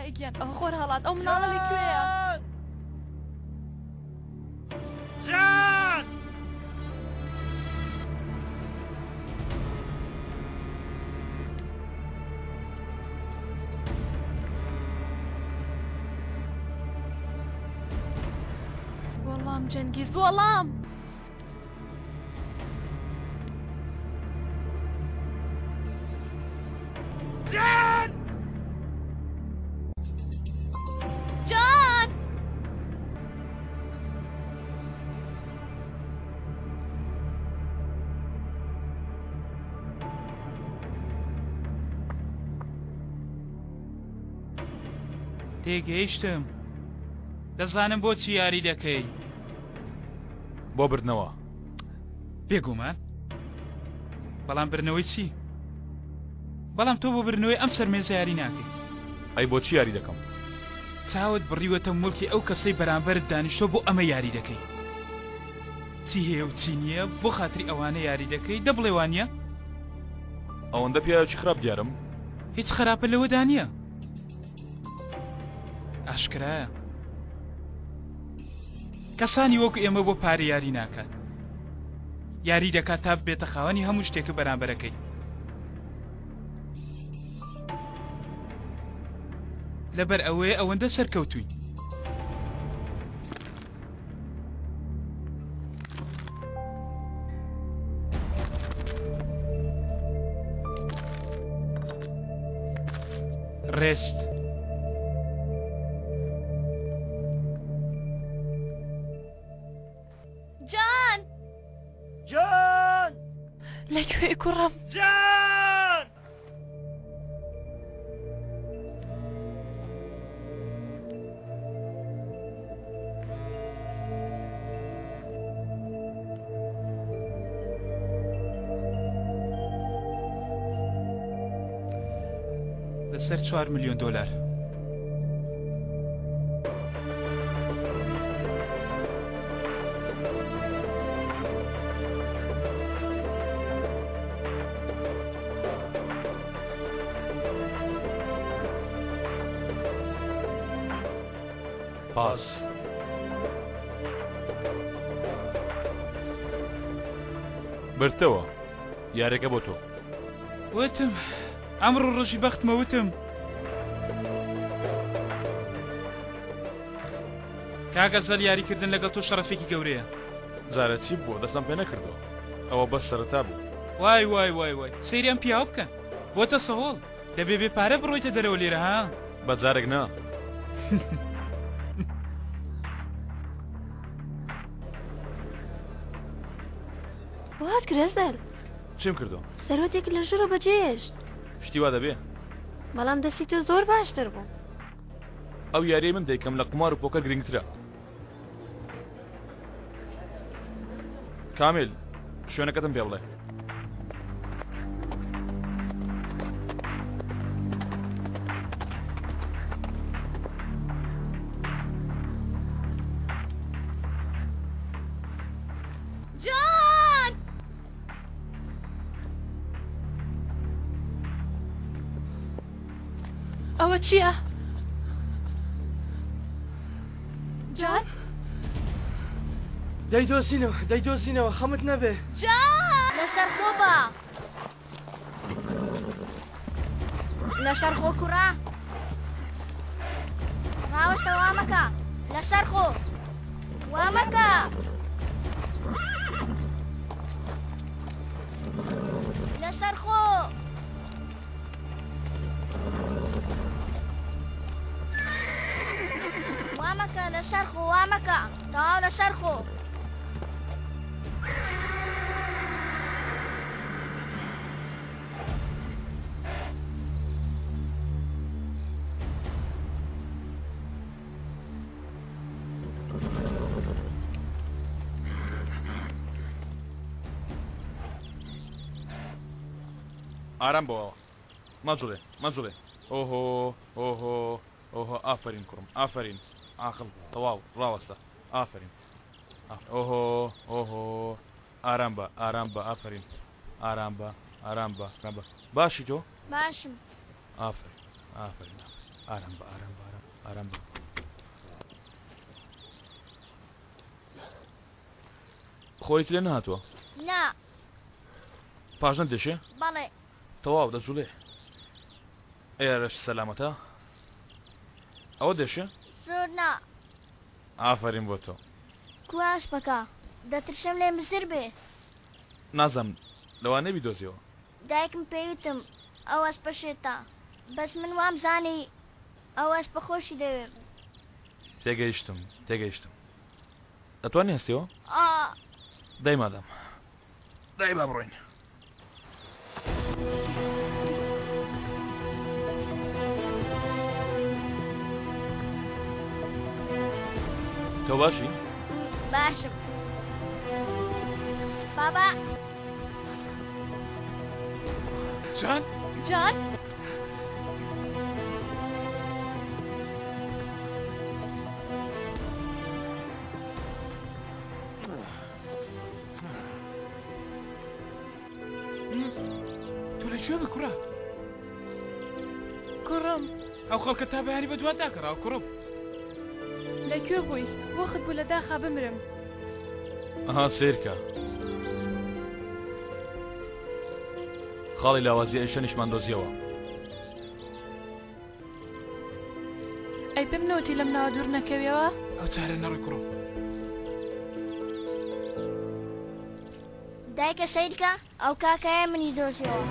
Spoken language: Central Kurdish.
خۆیگیان ئەو خۆر هەڵات ئەو مناڵە لەکوێیە؟ جان! وەڵام جەنگیز وەڵام! جان! جان! تێگەیشتم دەزانم بۆچی یاری دەکەی بۆ بردنەوە بێگومان بەڵام برنەوەی چی؟ بەڵام تۆ بۆ برنەوەی ئەم سەرمێزە یاری ناکەی ئەی بۆچی یاری دەکەم چاوت بڕیوەتە مڵکی ئەو کەسەی بەرامبەرت دانیشتۆ بۆ ئەمە یاری دەکەی چی هەیە و چی نییە بۆ خاتری ئەوانە یاری دەکەی دەبڵێ وانە ئەوەندە پیاوێکی خراپ دیارم هیچ خراپە لەوەدا نییە ئاشکرایە کەسانی وەکو ئێمە بۆ پارە یاری ناکات یاری دەکات تا بێتە خاوەنی هەموو شتێکە بەرامبەرەکەی لەبەر ئەوەیە ئەوەندە سەرکەوتووی ڕێست جان! جان! لەکوێ کوڕم؟ جان! لەسەر 4 ملیۆن دۆلار پاس برتەوە یارەکە بۆ تۆ وتم ئەمڕۆ ڕۆژی بەختمە وتم کاگەزەل یاریکردن لەگەڵ تۆ شەرەفێکی گەورەیە جارە چی بوو دەستم پێ نەکردەوە ئەوە بەس سەرەتا بوو وای وای وای وای سەیری ئەم پیاو بکەن بۆتە سەهۆڵ دەبێ بێ پارە بڕۆیتە دەرەوە لێرە ها بە جارێک نا وات کرێزەر چیم کردەوە سەرۆتێک لە ژوورە بەجێشت شتی وا دەبێ بەڵام دەستی تۆ زۆر باشتر بوو ئەو یاریی من دەیکەم لە قمار و پۆکەر گرنگترە کامل شوێنەکەتم پێ بڵێ جان! ئەوە چییە؟ جان؟ دەیدۆزینەوە خەمت نەبێ جان! لەسەر خۆ بە لەسەر خۆ کوڕا ڕاوەشتە وا مەکە لەسەر خۆ وا مەکە لەسەر خۆ وا مەکە لەسەر خۆ وا مەکە تەواو لەسەر خۆ ئارام بۆەوە مەجوڵێ ئۆهۆ ئۆهۆ ئۆهۆ ئافرین کوڕم ئافرین عاقڵ تەواو ڕاوەستە ئافرین ئۆهۆ ئۆهۆ ئارام بە ئافرین ئارام بە باشی تۆ باشم ئافرین ئارام بە ئارام بە ئارام بە خۆیت لێ نهاتوە نا پاژنە دێشێ بەڵێ تەواو دەجوڵێ ئێرەش سەلامەتە ئەوە دێشێ زۆر نا ئافرین بۆ تۆ کوواش بکە دەترسم لێ مزر بێ نازەم لەوانەی بیدۆزیەوە دایکم پێوتم ئەوەس پەشێتە بەس من وام زانی ئەوەس بەخۆشی دەوێت تێگەیشتم دەتوانی هەستیەوە دای مادام دای با بڕۆین تۆ باشی باشم بابا جان جان تۆ لەکوێ بە کوڕە کوڕم ئەو خەڵکە تا بەیانی بە دوات داکەڕاو کوڕم لەکوێ بووی وەخت بوو لە داخا بمرم ئەها سیرکە خاڵی لاوازی ئەیشە نیشمان دۆزیەوە ئەی پێم نەوتی لەم ناوە دوور نەکەویەوە ئەو چارە نەڕۆی کوڕم دایکە سەیرکە ئەو کاکایە منی دۆزیەوە